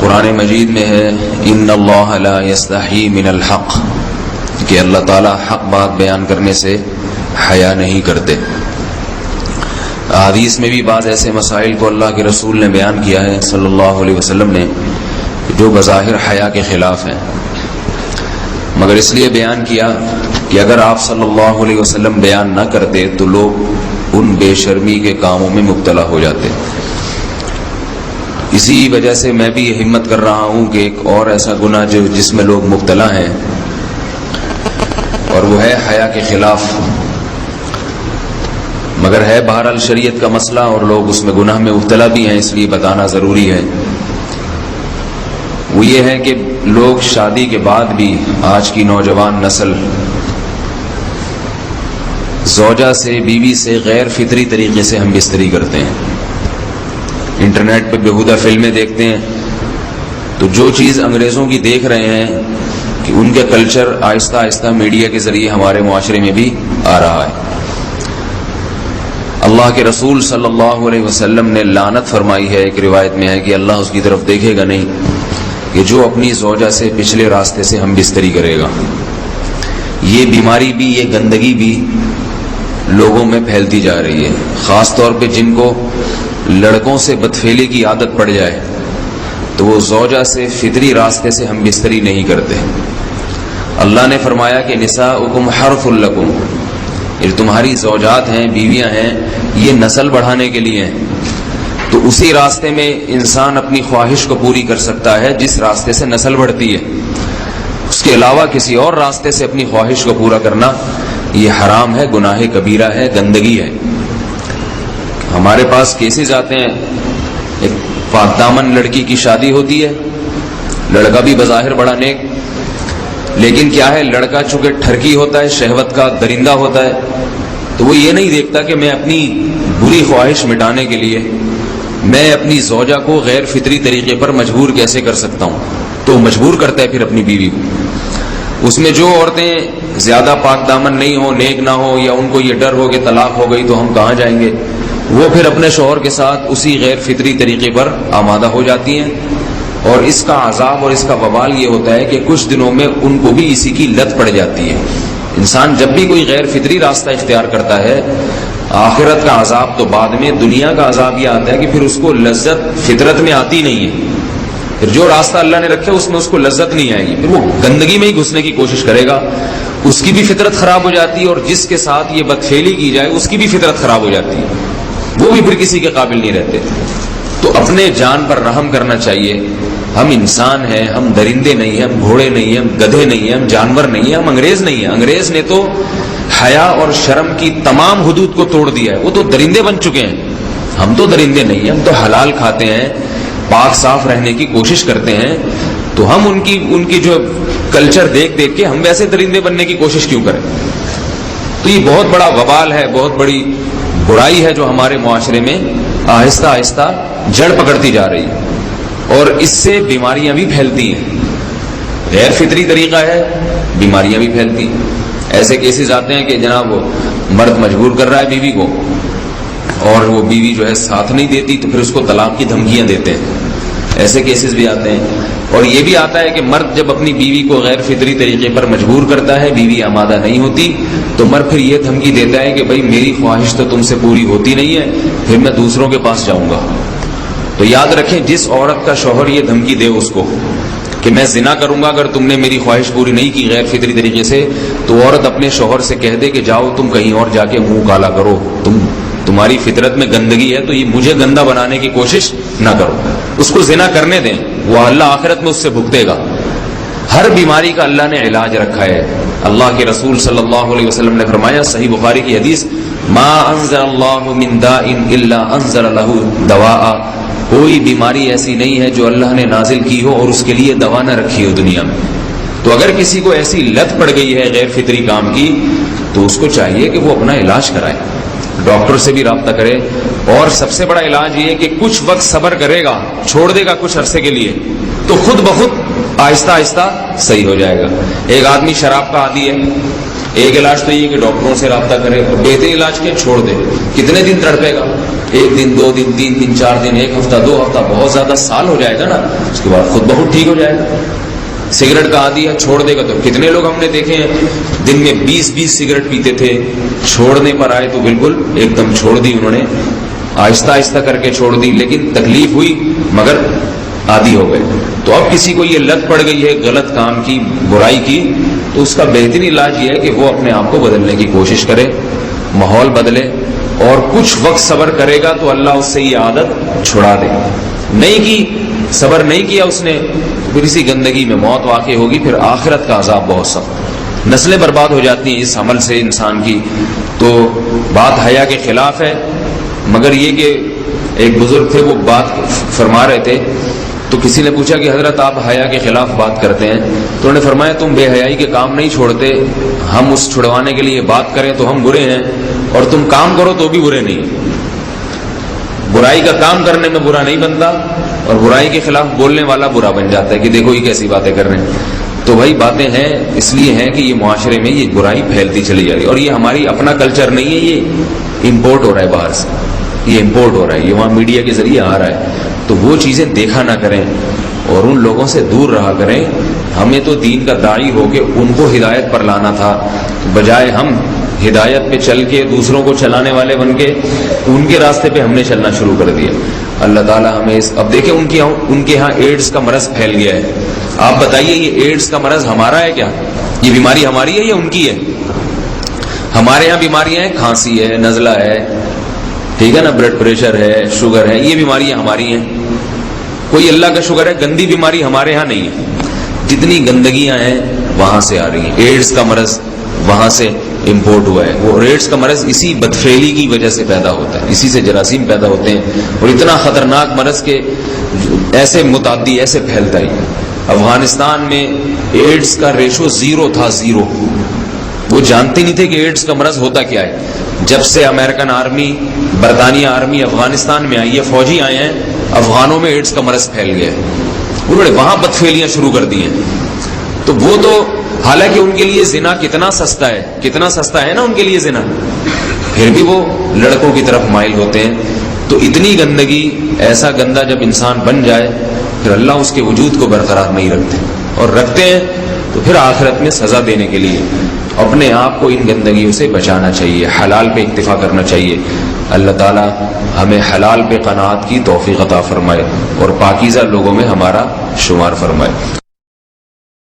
قرآن مجید میں ہے ان اللہ لا یستحی من الحق، کہ اللہ تعالیٰ حق بات بیان کرنے سے حیا نہیں کرتے۔ حدیث میں بھی بعض ایسے مسائل کو اللہ کے رسول نے بیان کیا ہے صلی اللہ علیہ وسلم نے جو بظاہر حیا کے خلاف ہیں، مگر اس لیے بیان کیا کہ اگر آپ صلی اللہ علیہ وسلم بیان نہ کرتے تو لوگ ان بے شرمی کے کاموں میں مبتلا ہو جاتے۔ اسی وجہ سے میں بھی یہ ہمت کر رہا ہوں کہ ایک اور ایسا گناہ جس میں لوگ مبتلا ہیں، اور وہ ہے حیا کے خلاف، مگر ہے بہرحال شریعت کا مسئلہ اور لوگ اس میں گناہ میں مبتلا بھی ہیں، اس لیے بتانا ضروری ہے۔ وہ یہ ہے کہ لوگ شادی کے بعد بھی، آج کی نوجوان نسل زوجہ سے، بیوی سے غیر فطری طریقے سے ہم بستری کرتے ہیں۔ انٹرنیٹ پہ بےہودہ فلمیں دیکھتے ہیں، تو جو چیز انگریزوں کی دیکھ رہے ہیں کہ ان کے کلچر آہستہ آہستہ میڈیا کے ذریعے ہمارے معاشرے میں بھی آ رہا ہے۔ اللہ کے رسول صلی اللہ علیہ وسلم نے لعنت فرمائی ہے، ایک روایت میں ہے کہ اللہ اس کی طرف دیکھے گا نہیں کہ جو اپنی زوجہ سے پچھلے راستے سے ہم بستری کرے گا۔ یہ بیماری بھی، یہ گندگی بھی لوگوں میں پھیلتی جا رہی ہے، خاص طور پہ جن کو لڑکوں سے بدفعلی کی عادت پڑ جائے تو وہ زوجہ سے فطری راستے سے ہم بستری نہیں کرتے۔ اللہ نے فرمایا کہ نساؤکم حرث لکم، یہ تمہاری زوجات ہیں، بیویاں ہیں، یہ نسل بڑھانے کے لیے ہیں۔ تو اسی راستے میں انسان اپنی خواہش کو پوری کر سکتا ہے جس راستے سے نسل بڑھتی ہے، اس کے علاوہ کسی اور راستے سے اپنی خواہش کو پورا کرنا یہ حرام ہے، گناہ کبیرہ ہے، گندگی ہے۔ ہمارے پاس کیسز آتے ہیں، ایک پاک دامن لڑکی کی شادی ہوتی ہے، لڑکا بھی بظاہر بڑا نیک، لیکن کیا ہے، لڑکا چونکہ ٹھرکی ہوتا ہے، شہوت کا درندہ ہوتا ہے، تو وہ یہ نہیں دیکھتا کہ میں اپنی بری خواہش مٹانے کے لیے میں اپنی زوجہ کو غیر فطری طریقے پر مجبور کیسے کر سکتا ہوں، تو مجبور کرتا ہے پھر اپنی بیوی کو۔ اس میں جو عورتیں زیادہ پاک دامن نہیں ہو، نیک نہ ہو، یا ان کو یہ ڈر ہو کہ طلاق ہو گئی تو ہم کہاں جائیں گے، وہ پھر اپنے شوہر کے ساتھ اسی غیر فطری طریقے پر آمادہ ہو جاتی ہیں، اور اس کا عذاب اور اس کا وبال یہ ہوتا ہے کہ کچھ دنوں میں ان کو بھی اسی کی لت پڑ جاتی ہے۔ انسان جب بھی کوئی غیر فطری راستہ اختیار کرتا ہے، آخرت کا عذاب تو بعد میں، دنیا کا عذاب یہ آتا ہے کہ پھر اس کو لذت فطرت میں آتی نہیں ہے، پھر جو راستہ اللہ نے رکھا اس میں اس کو لذت نہیں آئے گی، پھر وہ گندگی میں ہی گھسنے کی کوشش کرے گا، اس کی بھی فطرت خراب ہو جاتی ہے، اور جس کے ساتھ یہ بدفعلی کی جائے اس کی بھی فطرت خراب ہو جاتی ہے، وہ بھی پھر کسی کے قابل نہیں رہتے۔ تو اپنے جان پر رحم کرنا چاہیے۔ ہم انسان ہیں، ہم درندے نہیں ہیں، ہم گھوڑے نہیں ہیں، ہم گدھے نہیں ہیں، ہم جانور نہیں ہیں، ہم انگریز نہیں ہیں۔ انگریز نے تو حیا اور شرم کی تمام حدود کو توڑ دیا ہے، وہ تو درندے بن چکے ہیں، ہم تو درندے نہیں ہیں، ہم تو حلال کھاتے ہیں، پاک صاف رہنے کی کوشش کرتے ہیں، تو ہم ان کی جو کلچر دیکھ دیکھ کے ہم ویسے درندے بننے کی کوشش کیوں کریں؟ تو یہ بہت بڑا وبال ہے، بہت بڑی برائی ہے جو ہمارے معاشرے میں آہستہ آہستہ جڑ پکڑتی جا رہی ہے، اور اس سے بیماریاں بھی پھیلتی ہیں۔ غیر فطری طریقہ ہے، بیماریاں بھی پھیلتی ہیں۔ ایسے کیسز آتے ہیں کہ جناب وہ مرد مجبور کر رہا ہے بیوی کو، اور وہ بیوی جو ہے ساتھ نہیں دیتی، تو پھر اس کو طلاق کی دھمکیاں دیتے ہیں۔ ایسے کیسز بھی آتے ہیں، اور یہ بھی آتا ہے کہ مرد جب اپنی بیوی کو غیر فطری طریقے پر مجبور کرتا ہے، بیوی آمادہ نہیں ہوتی، تو مرد پھر یہ دھمکی دیتا ہے کہ بھائی میری خواہش تو تم سے پوری ہوتی نہیں ہے، پھر میں دوسروں کے پاس جاؤں گا۔ تو یاد رکھیں، جس عورت کا شوہر یہ دھمکی دے اس کو کہ میں زنا کروں گا اگر تم نے میری خواہش پوری نہیں کی غیر فطری طریقے سے، تو عورت اپنے شوہر سے کہہ دے کہ جاؤ تم کہیں اور جا کے منہ کالا کرو، تمہاری فطرت میں گندگی ہے، تو یہ مجھے گندا بنانے کی کوشش نہ کرو، اس کو زنا کرنے دیں، وہ اللہ آخرت میں اس سے بھگتے گا۔ ہر بیماری کا اللہ نے علاج رکھا ہے۔ اللہ کے رسول صلی اللہ علیہ وسلم نے فرمایا، صحیح بخاری کی حدیث، ما انزل اللہ من داء الا انزل له دواء، کوئی بیماری ایسی نہیں ہے جو اللہ نے نازل کی ہو اور اس کے لیے دوا نہ رکھی ہو دنیا میں۔ تو اگر کسی کو ایسی لت پڑ گئی ہے غیر فطری کام کی، تو اس کو چاہیے کہ وہ اپنا علاج کرائے، ڈاکٹر سے بھی رابطہ کرے، اور سب سے بڑا علاج یہ ہے کہ کچھ وقت صبر کرے گا، چھوڑ دے گا کچھ عرصے کے لیے، تو خود بخود آہستہ آہستہ صحیح ہو جائے گا۔ ایک آدمی شراب کا عادی ہے، ایک علاج تو یہ کہ ڈاکٹروں سے رابطہ کرے، اور بہترین علاج کے چھوڑ دے. کتنے دن تڑپے گا؟ 1 دن 2 دن 3 دن 4 دن 1 ہفتہ 2 ہفتہ، بہت زیادہ سال ہو جائے گا نا، اس کے بعد خود بہت ٹھیک ہو جائے گا. سگریٹ کا عادی ہے، چھوڑ دے گا تو کتنے لوگ ہم نے دیکھے ہیں دن میں 20 سگریٹ پیتے تھے، چھوڑنے پر آئے تو بالکل ایک دم چھوڑ دی انہوں نے، آہستہ آہستہ کر کے چھوڑ دی، لیکن تکلیف ہوئی مگر عادی ہو گئے. تو اب کسی کو یہ لت پڑ گئی ہے غلط کام کی، برائی کی، تو اس کا بہترین علاج یہ ہے کہ وہ اپنے آپ کو بدلنے کی کوشش کرے، ماحول بدلے، اور کچھ وقت صبر کرے گا تو اللہ اس سے یہ عادت چھڑا دے. نہیں کی، صبر نہیں کیا اس نے، پھر اسی گندگی میں موت واقع ہوگی، پھر آخرت کا عذاب بہت سخت. نسلیں برباد ہو جاتی ہیں اس عمل سے انسان کی. تو بات حیا کے خلاف ہے، مگر یہ کہ ایک بزرگ تھے وہ بات فرما رہے تھے، تو کسی نے پوچھا کہ حضرت آپ حیا کے خلاف بات کرتے ہیں، تو انہوں نے فرمایا تم بے حیائی کے کام نہیں چھوڑتے، ہم اس چھڑوانے کے لیے بات کریں تو ہم برے ہیں، اور تم کام کرو تو بھی برے نہیں. برائی کا کام کرنے میں برا نہیں بنتا، اور برائی کے خلاف بولنے والا برا بن جاتا ہے کہ دیکھو یہ کیسی باتیں کر رہے ہیں. تو بھائی باتیں ہیں اس لیے ہیں کہ یہ معاشرے میں یہ برائی پھیلتی چلی جا رہی ہے، اور یہ ہماری اپنا کلچر نہیں ہے، یہ امپورٹ ہو رہا ہے باہر سے، یہ امپورٹ ہو رہا ہے، یہ وہاں میڈیا کے ذریعے آ رہا ہے. تو وہ چیزیں دیکھا نہ کریں اور ان لوگوں سے دور رہا کریں. ہمیں تو دین کا داعی ہو کے ان کو ہدایت پر لانا تھا، بجائے ہم ہدایت پہ چل کے دوسروں کو چلانے والے بن کے ان کے راستے پہ ہم نے چلنا شروع کر دیا. اللہ تعالیٰ ہمیں اب دیکھیں ان کے ہاں ایڈز کا مرض پھیل گیا ہے. آپ بتائیے یہ ایڈز کا مرض ہمارا ہے کیا؟ یہ بیماری ہماری ہے یا ان کی ہے؟ ہمارے یہاں بیماریاں ہیں، کھانسی ہے، نزلہ ہے، ٹھیک ہے نا، بلڈ پریشر ہے، شوگر ہے، یہ بیماریاں ہماری ہیں. کوئی اللہ کا شکر ہے گندی بیماری ہمارے ہاں نہیں ہے. جتنی گندگیاں ہیں وہاں سے آ رہی ہیں. ایڈز کا مرض وہاں سے امپورٹ ہوا ہے. وہ ایڈز کا مرض اسی بدفعلی کی وجہ سے پیدا ہوتا ہے، اسی سے جراثیم پیدا ہوتے ہیں، اور اتنا خطرناک مرض کہ ایسے متعدی ایسے پھیلتا ہی. افغانستان میں ایڈز کا ریشو 0 تھا، 0. وہ جانتے نہیں تھے کہ ایڈز کا مرض ہوتا کیا ہے. جب سے امریکن آرمی، برطانیہ آرمی افغانستان میں آئی ہے، فوجی آئے ہیں، افغانوں میں ایڈز کا مرض پھیل گیا ہے. انہوں نے وہاں بدفعلیاں شروع کر دی ہیں. تو وہ تو حالانکہ ان کے لیے زنا کتنا سستا ہے، کتنا سستا ہے نا ان کے لیے زنا، پھر بھی وہ لڑکوں کی طرف مائل ہوتے ہیں. تو اتنی گندگی، ایسا گندا جب انسان بن جائے پھر اللہ اس کے وجود کو برقرار نہیں رکھتے، اور رکھتے ہیں تو پھر آخرت میں سزا دینے کے لیے اپنے آپ کو ان گندگیوں سے بچانا چاہیے، حلال پہ اکتفا کرنا چاہیے. اللہ تعالی ہمیں حلال پہ قناعت کی توفیق عطا فرمائے اور پاکیزہ لوگوں میں ہمارا شمار فرمائے.